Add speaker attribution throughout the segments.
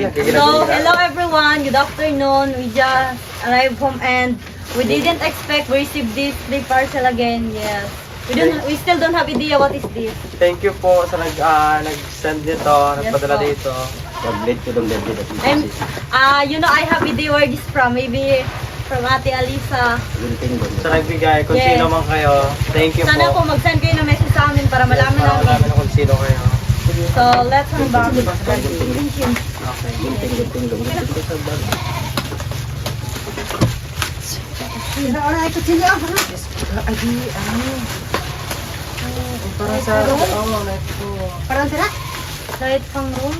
Speaker 1: So, hello everyone. Good afternoon. We just arrived home and we didn't expect we received this free parcel again. Yes. We still don't have idea what is this.
Speaker 2: Thank you po sa nag-send nito, nagpadala
Speaker 1: po.
Speaker 2: dito.
Speaker 1: I'm, I have idea where this from. Maybe from Ate Alisa.
Speaker 2: Sa nagbigay, kung
Speaker 1: Yes.
Speaker 2: sino man kayo. Thank you
Speaker 1: Sana po
Speaker 2: po.
Speaker 1: mag-send kayo ng message sa amin para malaman
Speaker 2: Para
Speaker 1: namin.
Speaker 2: malaman kung sino kayo.
Speaker 1: So, let's unbox.
Speaker 2: Para sa
Speaker 3: Parang sila?
Speaker 1: Light pang room.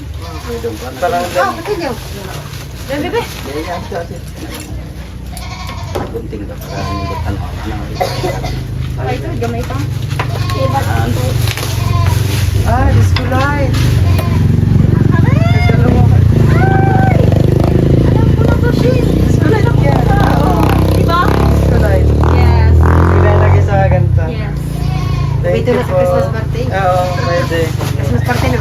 Speaker 2: Parang
Speaker 3: Oh, continue.
Speaker 1: Bebe. Ay, ito, gamay pang.
Speaker 2: disco light. Disco light yan.
Speaker 1: Diba?
Speaker 2: Disco light.
Speaker 1: Yes.
Speaker 2: Ilalagay sa ganito.
Speaker 1: Yes.
Speaker 2: Thank
Speaker 3: Pwede
Speaker 2: you
Speaker 3: na sa
Speaker 2: po.
Speaker 3: Christmas party?
Speaker 2: Oo, pwede.
Speaker 3: Christmas party no?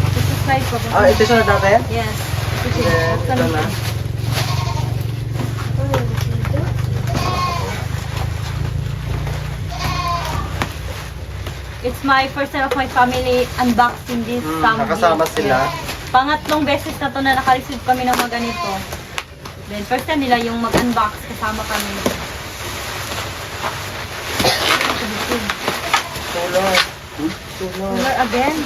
Speaker 1: This is light pa
Speaker 2: Ah, ito siya dati?
Speaker 1: Yes.
Speaker 2: Then, ito na.
Speaker 1: It's my first time of my family unboxing this
Speaker 2: Nakasama sila.
Speaker 1: Pangatlong beses na to na naka-receive kami ng mga ganito. Then first time nila yung mag-unbox kasama kami.
Speaker 2: Solar. Solar.
Speaker 1: Solar again?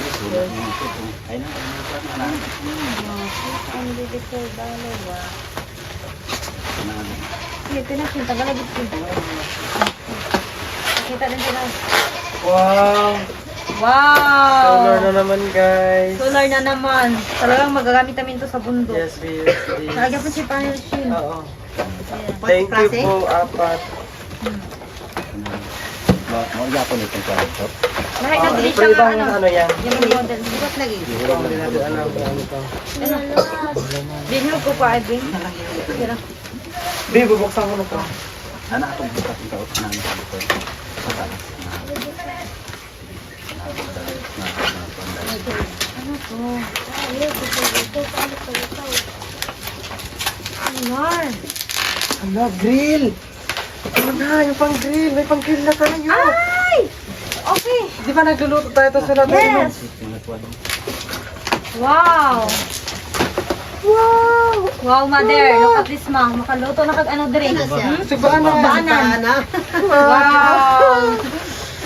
Speaker 1: Ito na siya, tagalagit siya. Kita din sila.
Speaker 2: Wow!
Speaker 1: Wow!
Speaker 2: Solar na naman, guys.
Speaker 1: Solar na naman. Talagang magagamit namin to sa bundok.
Speaker 2: Yes, yes, yes.
Speaker 1: Nalagyan pa si panel shin.
Speaker 2: Oo.
Speaker 1: Ayan.
Speaker 2: Thank you
Speaker 3: Klase?
Speaker 2: po, apat.
Speaker 1: Lahat na dili
Speaker 2: Pero
Speaker 1: siya
Speaker 2: ibang
Speaker 1: nga
Speaker 2: ano yan?
Speaker 1: Yung model.
Speaker 3: Bukas lagi.
Speaker 2: Hindi natin alam kung ano to.
Speaker 1: Binhog ko pa, Edwin. Kira.
Speaker 2: Di, bubuksan ko na to.
Speaker 4: Anak akong bukas ang taot namin sa dito. Sa taas.
Speaker 1: Ano to? Solar.
Speaker 2: Ano, grill! Ano na, yung pang grill. May pang grill na tayo.
Speaker 1: Ay! Okay.
Speaker 2: Di ba nagluluto tayo ito sila?
Speaker 1: Yes. Wow. Wow. Wow, mother. Look at this, ma. Makaluto na kag ano drink.
Speaker 2: Sigbaan na.
Speaker 1: Baanan. Wow.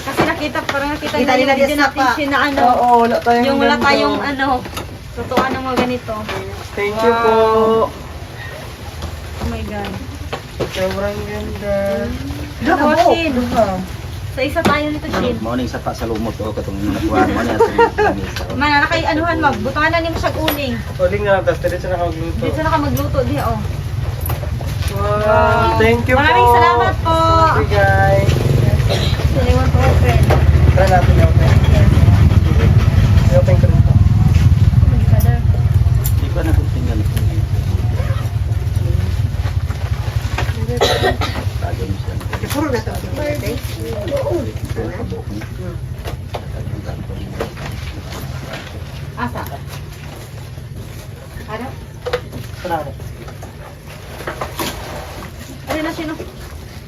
Speaker 1: Kasi parang nakita
Speaker 3: Kita
Speaker 1: nila
Speaker 3: nila
Speaker 1: yung video
Speaker 3: yung
Speaker 1: natin
Speaker 3: sapa.
Speaker 1: siya na ano.
Speaker 2: Oo, wala tayong
Speaker 1: Yung wala
Speaker 2: ganito.
Speaker 1: tayong ano. Tutuan ng mga ganito.
Speaker 2: Thank you po.
Speaker 1: Oh my God.
Speaker 2: Sobrang ganda.
Speaker 1: Ako, Shin.
Speaker 2: Diba?
Speaker 1: So, isa tayo nito, Shin.
Speaker 4: Morning sa pa sa lumot o katong nakuha mo niya sa lamesa.
Speaker 1: Man, nakay anuhan, mag. Butangan na niyo siya uling.
Speaker 2: Uling nga, tapos diretso na magluto.
Speaker 1: Dito na ka magluto, di, oh.
Speaker 2: Wow, thank you
Speaker 1: Maraming
Speaker 2: po.
Speaker 1: salamat po.
Speaker 2: Okay, guys.
Speaker 1: So, they want to open.
Speaker 2: Try natin yung open.
Speaker 1: Yes.
Speaker 2: I-open ko rin to.
Speaker 1: Oh my God.
Speaker 4: Di ba nakutinggan ito? Tago mo siya.
Speaker 3: Puro na to. Okay?
Speaker 1: Asa? Ano?
Speaker 2: Sarado.
Speaker 1: Ano na, Shin?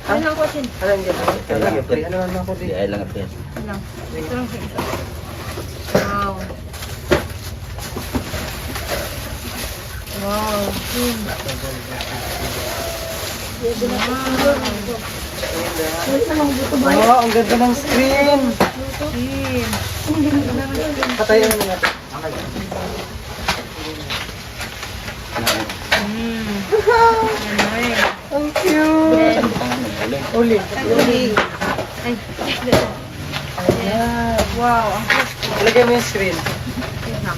Speaker 1: Ano lang ko, Shin?
Speaker 2: Ano yung ganda? Lagi, pre. Ano naman ako
Speaker 4: Di
Speaker 2: di?
Speaker 4: ay lang at yan.
Speaker 1: Ano lang. Ito lang siya isa. Wow. Wow. Shin.
Speaker 2: Wow, ang ganda ng screen.
Speaker 1: Shin.
Speaker 2: Patayin mo natin.
Speaker 1: Ano eh.
Speaker 2: Ang cute. Uli.
Speaker 1: Uli. Ay.
Speaker 2: Ayan.
Speaker 1: Wow. Ang cute.
Speaker 2: Ilagay mo yung screen.
Speaker 1: Yun na.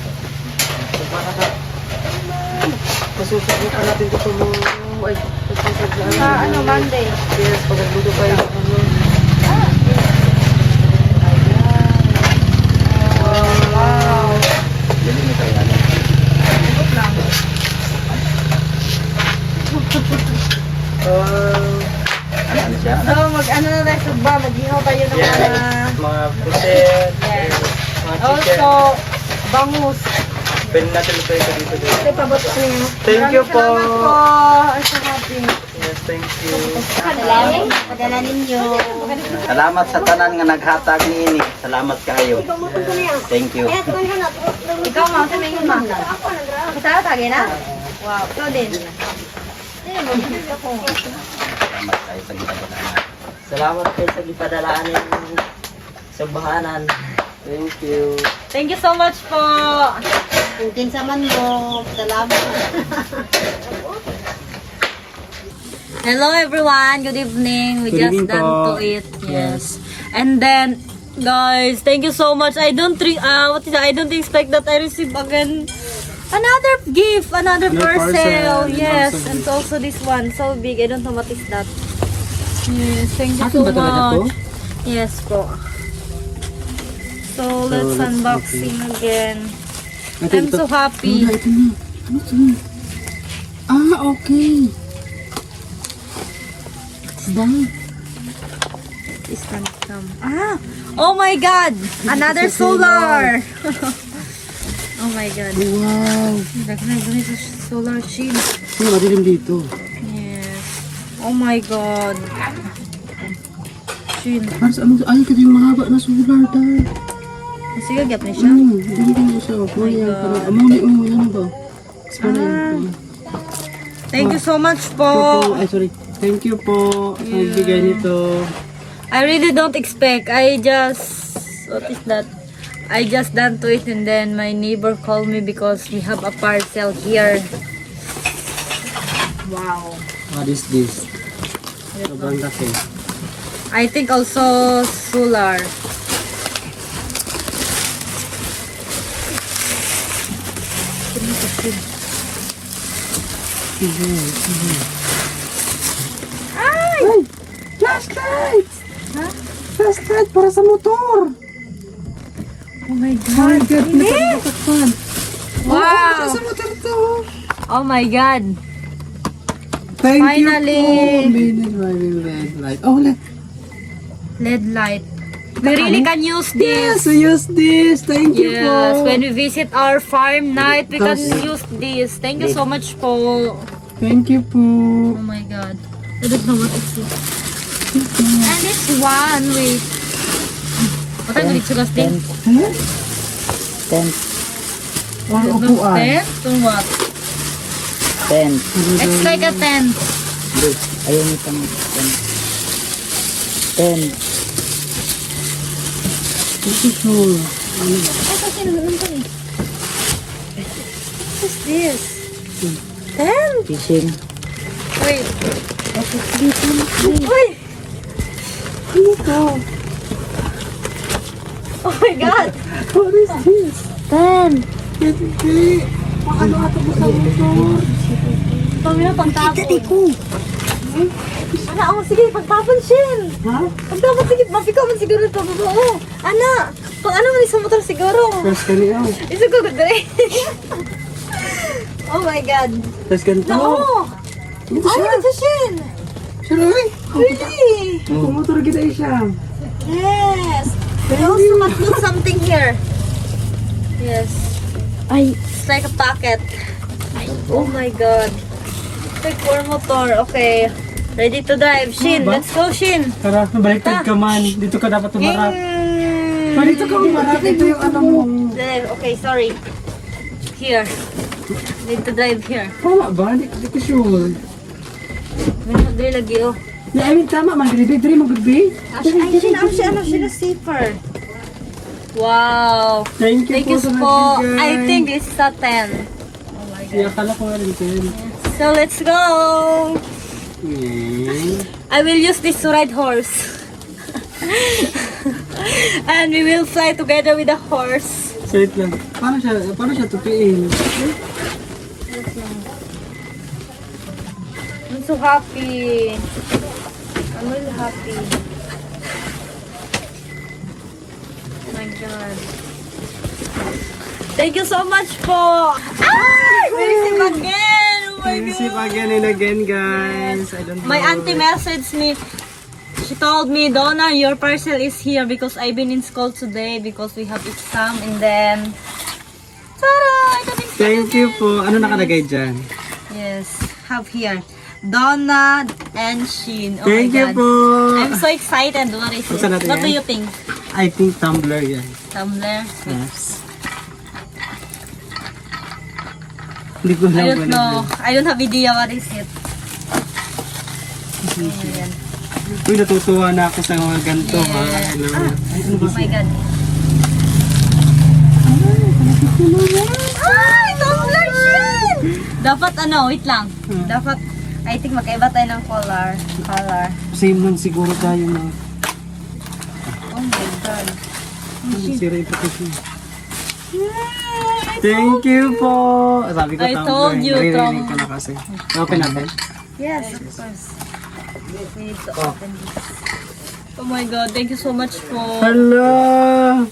Speaker 2: Masusunod pa natin ito nung... Ay, masusunod na.
Speaker 1: Sa ano, Monday.
Speaker 2: Yes, pag nagluto tayo.
Speaker 1: Wow.
Speaker 4: Dali mo tayo ano.
Speaker 1: Ikot lang.
Speaker 4: Ano siya?
Speaker 1: So, mag-ano na tayo, sugba. Mag-ihaw tayo ng
Speaker 2: Yes,
Speaker 1: mga...
Speaker 2: mga puset.
Speaker 1: Yes.
Speaker 2: Mga chicken.
Speaker 1: Also, bangus.
Speaker 2: Pwede natin ito dito.
Speaker 3: Ito, pabot ko niya.
Speaker 2: Thank you po.
Speaker 1: Salamat po. I'm so happy.
Speaker 2: Yes, thank you.
Speaker 3: Salamat. Padala ninyo.
Speaker 4: Salamat sa tanan nga naghatag ni ini. Salamat kayo.
Speaker 3: Pamutol ko niya.
Speaker 4: Thank you.
Speaker 3: Kaya tuwan ka na.
Speaker 1: Ikaw, ma, sa mga ma. Kita tagi na? Wow, ikaw din.
Speaker 4: Salamat kayo sa ginagawa.
Speaker 2: Salamat kayo sa ipadalaan ng sambahanan. Thank you.
Speaker 1: Thank you so much po.
Speaker 3: Kung kinsa man mo. Salamat.
Speaker 1: Hello everyone, good evening. We
Speaker 2: Good
Speaker 1: just
Speaker 2: evening
Speaker 1: done
Speaker 2: po.
Speaker 1: to eat. Yes. And then guys, thank you so much. I don't expect that I receive again another gift, another
Speaker 2: Your
Speaker 1: parcel.
Speaker 2: parcel, and
Speaker 1: Yes,
Speaker 2: also
Speaker 1: and also this one, so big. I don't know what is that. Yes, thank you
Speaker 2: Atin
Speaker 1: so
Speaker 2: ba talaga to?
Speaker 1: much. Yes po. So let's
Speaker 2: let's
Speaker 1: unboxing again.
Speaker 2: Ate,
Speaker 1: I'm so happy.
Speaker 2: Ito na. Ano ito? Ah, okay. It's done.
Speaker 1: This one come. Oh my God! Another solar. Oh my God.
Speaker 2: Wow.
Speaker 1: Ganito solar shield.
Speaker 2: Ano, madilim dito.
Speaker 1: Yes. Oh my God. Shield.
Speaker 2: Para sa ano, ay, kasi yung mahaba na solar dahil.
Speaker 1: Sige, gap na siya.
Speaker 2: Hindi mo siya.
Speaker 1: Oh my God.
Speaker 2: Amuli, yan ba? Explain
Speaker 1: Thank you so much
Speaker 2: po.
Speaker 1: po.
Speaker 2: Ay, sorry. Thank you po. Sa nagbigay nito.
Speaker 1: I really don't expect. What is that? I just done to it and then my neighbor called me because we have a parcel here. Wow.
Speaker 2: What is this? Sobrang laki.
Speaker 1: I think also solar.
Speaker 2: Ay! Flashlight!
Speaker 1: Huh?
Speaker 2: Flashlight para sa motor!
Speaker 1: Oh my
Speaker 2: My
Speaker 1: God.
Speaker 2: God, pinapagpapakpan.
Speaker 1: Wow.
Speaker 2: Sa motor to!
Speaker 1: Oh my God.
Speaker 2: Thank
Speaker 1: Finally.
Speaker 2: you po. Minute driving red light. Oh,
Speaker 1: LED light. We really can use
Speaker 2: yes,
Speaker 1: this.
Speaker 2: we use this. Thank you
Speaker 1: Yes,
Speaker 2: po.
Speaker 1: when we visit our farm night, we can
Speaker 2: Yes.
Speaker 1: use this. Thank you so much po.
Speaker 2: Thank you po.
Speaker 1: Oh my God. I don't know what is this. And this one, wait. What are you going to
Speaker 2: Huh?
Speaker 4: Tent.
Speaker 2: Or upuan.
Speaker 1: Tent or what?
Speaker 4: Tent.
Speaker 1: It's like a tent.
Speaker 4: Ayaw niyo pang tent. Tent.
Speaker 2: This is all.
Speaker 1: What is this? Tent?
Speaker 4: Fishing.
Speaker 1: Wait. Wait.
Speaker 2: Dito.
Speaker 1: Oh my God.
Speaker 2: What is this?
Speaker 1: Tent.
Speaker 2: Hindi. Paano ato mo sa motor?
Speaker 1: Dami na pagtapon.
Speaker 2: ko.
Speaker 1: Ana, sige, pagtapon, Shin.
Speaker 2: Ha?
Speaker 1: Pagtapon, sige, mapikaw man siguro ito. Oo. Ana, pag ano man sa motor siguro.
Speaker 2: Tapos kaniyaw.
Speaker 1: Isa ko gagawin. Oh my God.
Speaker 2: Tapos ganito.
Speaker 1: No.
Speaker 2: Dito
Speaker 1: Ay,
Speaker 2: siya.
Speaker 1: ito, Shin.
Speaker 2: Siya rin.
Speaker 1: Really?
Speaker 2: Kumotor kita siya.
Speaker 1: Yes. We also must put something here. Yes.
Speaker 2: Ay.
Speaker 1: It's like a packet. Oh my God. It's like for motor. Okay. Ready to drive. Shin,
Speaker 2: ba?
Speaker 1: let's go, Shin.
Speaker 2: Tara, baliktad ka man. Dito ka dapat umarap.
Speaker 1: Mm.
Speaker 2: Dito ka umarap. Ito yung ano mo.
Speaker 1: There. Okay, sorry. Here. Need to drive here.
Speaker 2: Tama ba? Hindi ko sure.
Speaker 1: May lagi, oh.
Speaker 2: I mean, tama. Mag-delivery, mag-be.
Speaker 1: Ano siya safer. Wow.
Speaker 2: Thank you
Speaker 1: Thank
Speaker 2: po
Speaker 1: you
Speaker 2: sa
Speaker 1: po.
Speaker 2: nagbigay.
Speaker 1: I think this is a 10.
Speaker 2: Kaya akala ko nga rin ito.
Speaker 1: So let's go.
Speaker 2: Hmm.
Speaker 1: I will use this to ride horse. And we will fly together with the horse.
Speaker 2: Wait lang. Paano siya tupiin?
Speaker 1: I'm so happy. I'm really happy. Oh my God. Thank you so much po. Ah! We receive again. Oh my
Speaker 2: Receive
Speaker 1: God.
Speaker 2: again and again, guys. I don't
Speaker 1: My
Speaker 2: know.
Speaker 1: auntie messaged me. She told me, Donna, your parcel is here because I've been in school today because we have exam and then... Tada! Ito din
Speaker 4: Thank you po. Ano nakalagay dyan?
Speaker 1: Yes, have here. Donna and Shin. Oh
Speaker 4: Thank
Speaker 1: my
Speaker 4: you
Speaker 1: God.
Speaker 4: po.
Speaker 1: I'm so excited. What is
Speaker 4: Buksan
Speaker 1: it?
Speaker 4: natin
Speaker 1: What do
Speaker 4: yan.
Speaker 1: you think?
Speaker 4: I think tumbler yan.
Speaker 1: Tumblr?
Speaker 4: Yes. Hindi ko
Speaker 1: I
Speaker 4: alam
Speaker 1: don't know. I don't have idea what is it. Ayan.
Speaker 4: Uy, natutuwa na ako sa mga ganito. Ha?
Speaker 1: Yeah.
Speaker 4: Hello. Ay, ano ba?
Speaker 1: Oh my God. Ay, Tumblr Shin! Dapat ano, wait lang. Dapat, I think magkaiba tayo ng color.
Speaker 4: Same lang siguro tayo na.
Speaker 1: Oh my God.
Speaker 4: Sira yung packaging. Thank you po. Sabi ko
Speaker 1: I
Speaker 4: tumbler.
Speaker 1: told you,
Speaker 4: Naririnig ko na kasi. Open natin.
Speaker 1: Yes, of course. We need to open this. Oh my God, thank you so much po.
Speaker 4: Hello.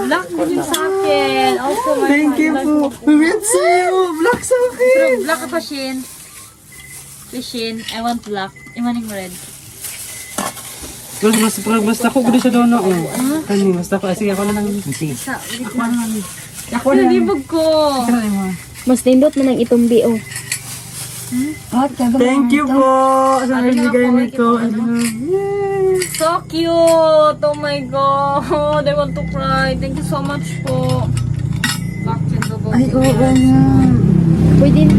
Speaker 1: Black din yung sa akin. Also, my
Speaker 4: Thank you po. We went sa'yo. Black sa akin.
Speaker 1: Black ka pa, Shin. Shin, I want black. Imaning mo red.
Speaker 4: Basta ko gusto siya doon na. Kani, basta ko. Sige, ako na lang. Sige.
Speaker 1: Isa, ulit
Speaker 4: Ako na lang. Ako
Speaker 1: na.
Speaker 4: na lang.
Speaker 1: Nalibog ko.
Speaker 5: Mas nindot mo ng itumbi, oh.
Speaker 4: Thank you po. Sa nagbigay nito. I love you.
Speaker 1: So cute. Oh my God. I want to cry. Thank you so much po. Black in the box.
Speaker 4: Ay, oo nga.
Speaker 5: Pwede na.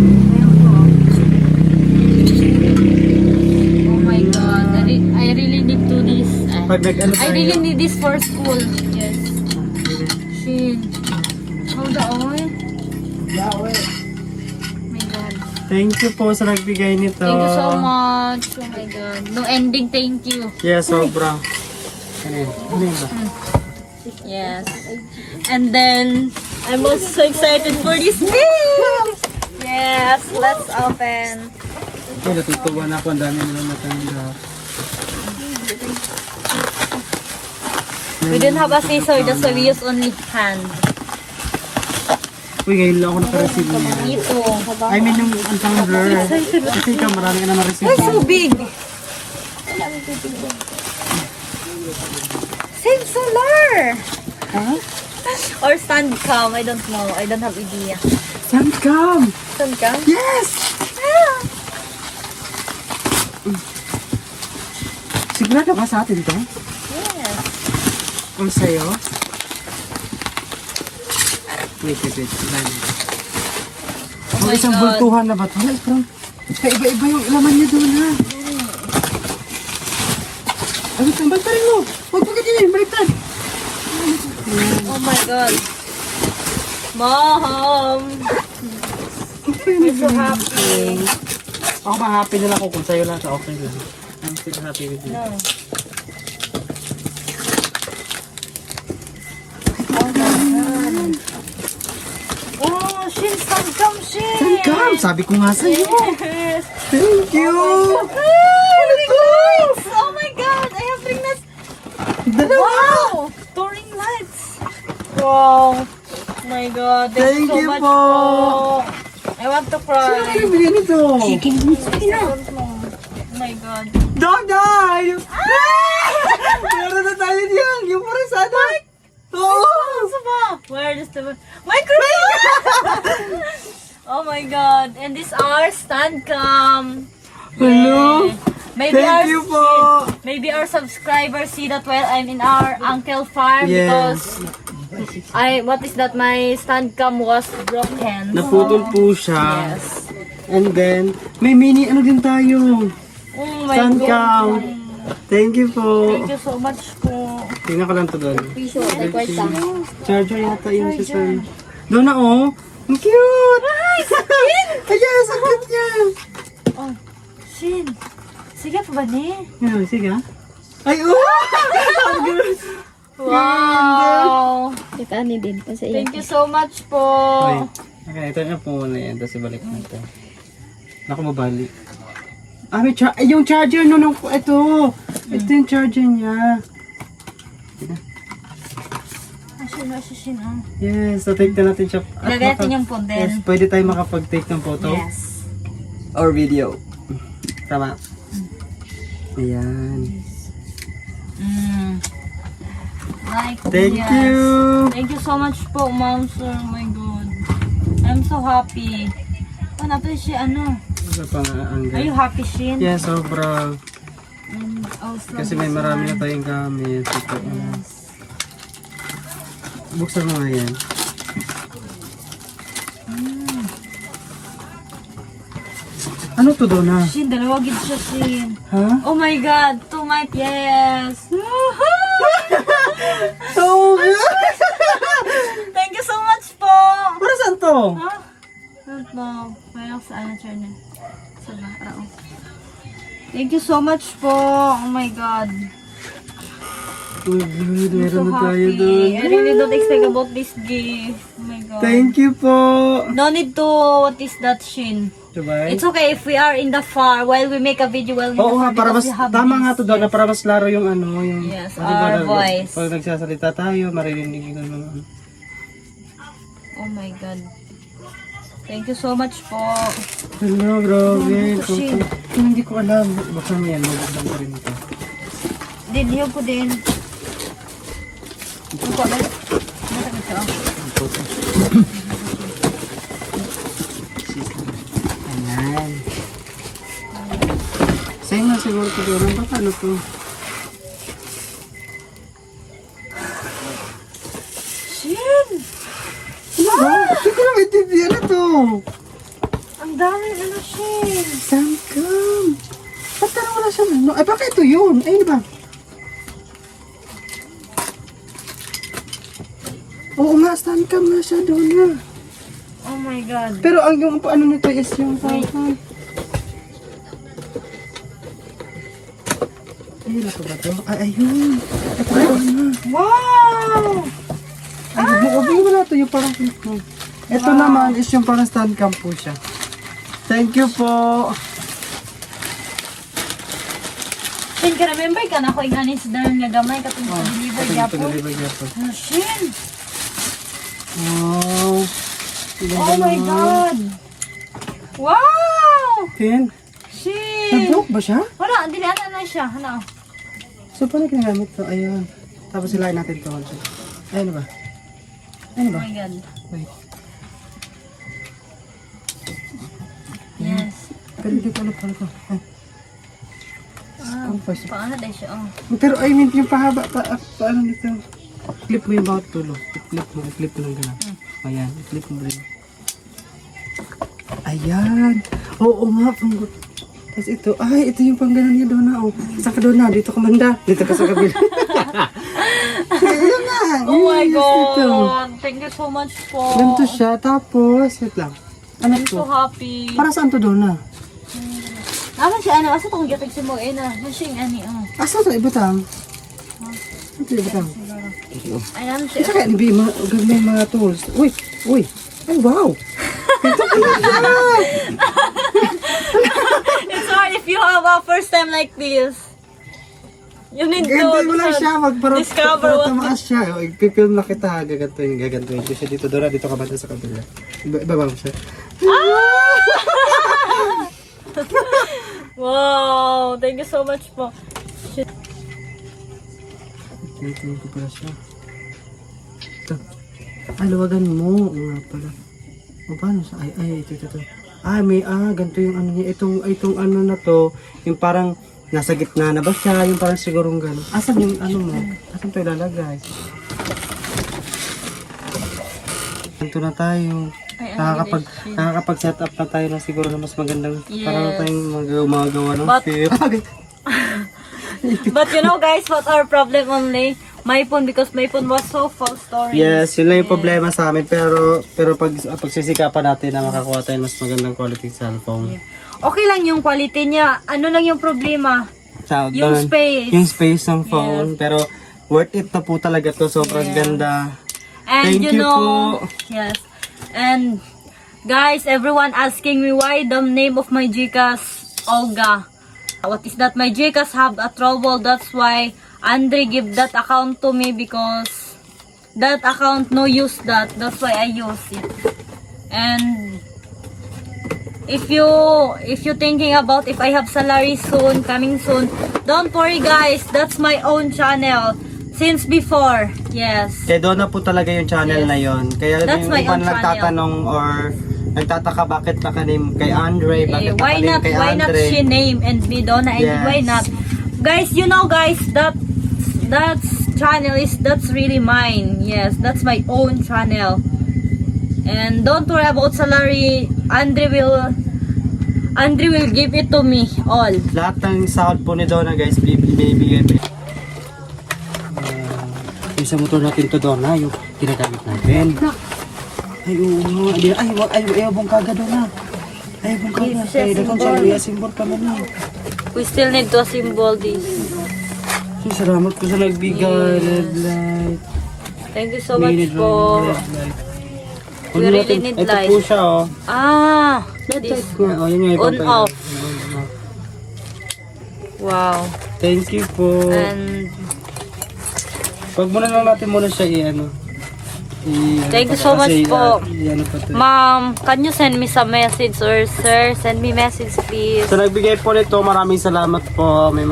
Speaker 1: Oh my God. I really need to this.
Speaker 4: Pag nag-ano
Speaker 1: I
Speaker 4: tayo.
Speaker 1: really need this for school. Yes. Shin. Hold on. Oh my God.
Speaker 4: Thank you po sa nagbigay nito.
Speaker 1: Thank you so much. Oh my God. No ending thank you.
Speaker 4: Yeah, sobra. Ano yun? Ano yun ba?
Speaker 1: Yes. And then, I'm also so excited for this gift. Yes, let's open.
Speaker 4: Ay, natutuwa na ako. Ang dami nila natanggap.
Speaker 1: We didn't have a scissor, that's why we use only hand.
Speaker 4: Uy, ngayon lang ako naka-receive niya.
Speaker 1: Ito.
Speaker 4: I mean, yung ang tumbler. Kasi ikaw, marami ka na na-receive.
Speaker 1: Why so big? Same solar.
Speaker 4: Huh?
Speaker 1: Or stand cam, I don't know. I don't have idea.
Speaker 4: Saan come?
Speaker 1: Stand cam?
Speaker 4: Yes! Sigurado ka sa atin to?
Speaker 1: Yes.
Speaker 4: Ang sa'yo? Wait.
Speaker 1: Oh my
Speaker 4: Isang
Speaker 1: God.
Speaker 4: bultuhan na ba ito? Wala, parang iba-iba yung laman niya doon ha. Ay, wait lang, baliktad mo. Huwag pagkatin, baliktad.
Speaker 1: Oh my God. Mom! I'm so happy.
Speaker 4: Ako ba happy na lang ako kung sa'yo lang sa okay lang. I'm still happy with you.
Speaker 1: No. Oh, Shin, stand cam, Shin!
Speaker 4: Saan come? Sabi ko nga sa'yo.
Speaker 1: Yes.
Speaker 4: Thank you.
Speaker 1: Lights! Oh my God! I have ring lights!
Speaker 4: Dalawa.
Speaker 1: Wow! Two ring lights! Wow! Oh my God! Thank you
Speaker 4: Thank
Speaker 1: so
Speaker 4: you
Speaker 1: much
Speaker 4: po.
Speaker 1: I want to cry.
Speaker 4: Ano bigyan nito?
Speaker 1: I don't know. Oh my God.
Speaker 4: Dada! Meron na tayo diyan. Yung parang sana. Oo.
Speaker 1: Ano ba? Where is the microphone? Oh my God! And these are stand cam.
Speaker 4: Hello.
Speaker 1: Maybe
Speaker 4: Thank you po.
Speaker 1: Maybe our subscribers see that while I'm in our uncle farm
Speaker 4: Yes.
Speaker 1: because what is that? My stand cam was broken.
Speaker 4: Naputol po siya.
Speaker 1: Yes.
Speaker 4: And then, may mini ano din tayo.
Speaker 1: Oh my
Speaker 4: Stand
Speaker 1: God.
Speaker 4: cam. Thank you po.
Speaker 1: Thank you so much po.
Speaker 4: Tingnan ko lang to doon.
Speaker 5: Piso, ay kwarta.
Speaker 4: Charger yata yun sa sir. Doon na oh. Ang cute! Ayan, ang cute niya.
Speaker 1: Oh, Shin. Sige pa ba ni?
Speaker 4: Ano, sige ah. Ay, oh!
Speaker 1: Wow!
Speaker 5: Ikani din pa sa iya.
Speaker 1: Thank you so much po.
Speaker 4: Okay, ito na po muna yan. Tapos ibalik na ito. Naku, mabalik. Ah, may yung charger no, ito. Ito yung charger niya.
Speaker 1: Shin.
Speaker 4: Yes, so take na natin siya. At
Speaker 1: Ilagay natin yung phone
Speaker 4: Yes,
Speaker 1: din.
Speaker 4: pwede tayo makapag-take ng photo.
Speaker 1: Yes.
Speaker 4: Or video. Tama. Ayan.
Speaker 1: Like,
Speaker 4: Thank
Speaker 1: yes.
Speaker 4: you.
Speaker 1: Thank you so much po, ma'am, sir. Oh my God. I'm so happy. Oh, na-appreciate ano.
Speaker 4: Isa pa nga ang
Speaker 1: Are you happy, Shin?
Speaker 4: Yeah, sobra.
Speaker 1: And also
Speaker 4: Kasi may
Speaker 1: this
Speaker 4: marami na
Speaker 1: one.
Speaker 4: tayong gamit. Ito,
Speaker 1: Yes.
Speaker 4: Buksan mo nga yan. Ano to doon na?
Speaker 1: Shin, dalawa gid siya, Shin.
Speaker 4: Ha?
Speaker 1: Oh my God, to my yes.
Speaker 4: So good!
Speaker 1: Thank you so much po.
Speaker 4: Para saan to?
Speaker 1: Ha? Don't know. Mayroon sa ano, channel. Sa ba? Thank you so much po. Oh my God.
Speaker 4: Oh, good.
Speaker 1: I'm so
Speaker 4: Meron na tayo
Speaker 1: happy.
Speaker 4: doon.
Speaker 1: I really don't expect about this gift. Oh my God.
Speaker 4: Thank you po.
Speaker 1: No need to, what is that, Shin?
Speaker 4: Diba?
Speaker 1: It's okay if we are in the far while we make a video while in the
Speaker 4: Oo nga,
Speaker 1: far
Speaker 4: para mas,
Speaker 1: because we have
Speaker 4: tama
Speaker 1: this.
Speaker 4: nga to doon na para mas laro yung ano, yung...
Speaker 1: Yes,
Speaker 4: diba,
Speaker 1: our voice.
Speaker 4: Pag nagsasalita tayo, maririnig yung ano.
Speaker 1: Oh my God. Thank you so much po.
Speaker 4: Hello, grabe.
Speaker 1: Ano to, Shin?
Speaker 4: Hindi ko alam. Baka yan, magandang ko rin ito.
Speaker 1: Dinyo ko din. Ano po, ano? Ano ito?
Speaker 4: Ayan. Sa'yo na siguro ko doon. Baka ano to?
Speaker 1: Shin!
Speaker 4: Ano ba? Hindi ko na maintindihan na to.
Speaker 1: Ang dami ano, Shin!
Speaker 4: Samcam. Ba't parang wala siyang ano? Ay, baka ito yun. Ay, di ba? Oo nga, Samcam nga siya doon na.
Speaker 1: Oh my God.
Speaker 4: Pero ang yung ano nito is yung parang... Ay, ito ba ito? Ay, ayun. Ito ba na?
Speaker 1: Wow!
Speaker 4: Ay, huwag mo wala ito yung parang... Ito naman is yung parang stand cam po siya. Thank you po.
Speaker 1: Shin, ka remember ka na ako yung anis dahil nga gamay katong deliver yapon?
Speaker 4: Deliver yapon.
Speaker 1: Oh, Shin!
Speaker 4: Wow.
Speaker 1: Oh my God! Wow!
Speaker 4: Ken,
Speaker 1: Shin!
Speaker 4: nag-broke ba siya?
Speaker 1: Wala, dili na siya. Ano?
Speaker 4: So, paano ginagamit to? Ayun. Tapos silain natin to. Ayun ba? Ayun
Speaker 1: Oh
Speaker 4: ba?
Speaker 1: my God.
Speaker 4: Wait.
Speaker 1: Yes.
Speaker 4: Pero hindi ko alam pala ko. Ay.
Speaker 1: Ah,
Speaker 4: Compass.
Speaker 1: paano dahil siya? Oh.
Speaker 4: Pero I mean, yung pahaba, paano nito? Clip mo yung bawat tulo. I-clip mo lang gano'n. Ayan, i-clip mo rin. Ayan. Oo nga, tapos ito, ay, ito yung pang gano'n niya doon na. Oh. Saka doon na, dito ka manda. Dito ka sa kabila. Ayun nga.
Speaker 1: Oh my
Speaker 4: yes, ito.
Speaker 1: God! Thank you so much po.
Speaker 4: Ganito siya, tapos, wait lang. Ano
Speaker 1: I'm so
Speaker 4: to?
Speaker 1: happy.
Speaker 4: Para saan to doon na?
Speaker 1: Ano siya, ano? Asa itong gatag si mo, na? Machine, ani, oh.
Speaker 4: Asa to, ibutang? Ito ibutang.
Speaker 1: Ay, ano
Speaker 4: At
Speaker 1: siya?
Speaker 4: saka, hindi, may mga tools. Uy, uy. Ay, wow. Ito pala siya.
Speaker 1: It's hard if you have a first time like this. You need to
Speaker 4: Ganti mo lang siya,
Speaker 1: discover what
Speaker 4: tumaas siya. Ipipilm na kita, gagantuin ko siya dito. Dora, dito ka ba sa kabila? Ibaba mo siya.
Speaker 1: Wow! Thank you so much po.
Speaker 4: Tingnan ko pala siya. Ito. Ay, luwagan mo. Oo nga pala. O, paano siya? Ay, ito. Ganito yung ano niya. Itong ano na to, yung parang nasa gitna na ba siya? Yung parang sigurong gano'n. Asan yung ano mo? Asan ito ilalagay? Ganito na tayo. Nakakapag-set up na tayo na siguro na mas magandang para na tayong magawa ng
Speaker 1: But-
Speaker 4: film.
Speaker 1: But you know guys, what our problem only? My phone, because my phone was so full storage.
Speaker 4: Yes, yun lang yung problema sa amin. Pero pagsisikapan natin na makakuha tayo mas magandang quality cellphone.
Speaker 1: Okay lang yung quality niya. Ano lang yung problema? Yung
Speaker 4: Doon,
Speaker 1: space.
Speaker 4: Yung space ng phone. Pero worth it na po talaga to. Sobrang ganda.
Speaker 1: And
Speaker 4: Thank you
Speaker 1: know,
Speaker 4: po.
Speaker 1: yes. And guys, everyone asking me why the name of my Gcash Olga. What is that? My Gcash have a trouble. That's why Andre give that account to me because that account no use that. That's why I use it. And if you thinking about if I have salary soon, coming soon, don't worry guys. That's my own channel. Since before, yes.
Speaker 4: Kaya Donna po talaga yung channel
Speaker 1: Yes.
Speaker 4: na yon. Kaya
Speaker 1: That's
Speaker 4: yung
Speaker 1: my
Speaker 4: iba
Speaker 1: own
Speaker 4: nagtatanong or nagtataka bakit nakanim kay Andre, bakit
Speaker 1: Why
Speaker 4: nakalim
Speaker 1: not?
Speaker 4: kay
Speaker 1: Why not
Speaker 4: Andre.
Speaker 1: she name and be Donna? And
Speaker 4: Yes.
Speaker 1: why not? Guys, you know, guys, that's channel that's really mine. Yes, that's my own channel. And don't worry about salary. Andre will give it to me all.
Speaker 4: Lahat ng sahod po ni Donna guys, binibigay po. Yung sa motor natin to Donna, yung ginagamit natin. Ay, oo nga. Ayaw bong kaga Donna. Ayaw bong kaga.
Speaker 1: Yes, siya,
Speaker 4: Ay, dakong
Speaker 1: symbol.
Speaker 4: siya. Simbol pa man eh.
Speaker 1: We still need to assemble this.
Speaker 4: So, salamat ko sa nagbigay.
Speaker 1: Yes.
Speaker 4: Red light.
Speaker 1: Thank you so much
Speaker 4: Red
Speaker 1: po.
Speaker 4: light.
Speaker 1: We
Speaker 4: Ano
Speaker 1: really
Speaker 4: natin?
Speaker 1: need
Speaker 4: Ito
Speaker 1: light.
Speaker 4: po siya oh.
Speaker 1: Ah,
Speaker 4: Red
Speaker 1: this.
Speaker 4: light nga. Oh, yun nga.
Speaker 1: On,
Speaker 4: ipapay-
Speaker 1: off. Wow.
Speaker 4: Thank you po.
Speaker 1: And
Speaker 4: Pag muna lang natin muna siya i-ano.
Speaker 1: Thank you so much po.
Speaker 4: I-ano pa to.
Speaker 1: ma'am, can you send me some message or sir, send me message please.
Speaker 4: So nagbigay po nito, maraming salamat po. May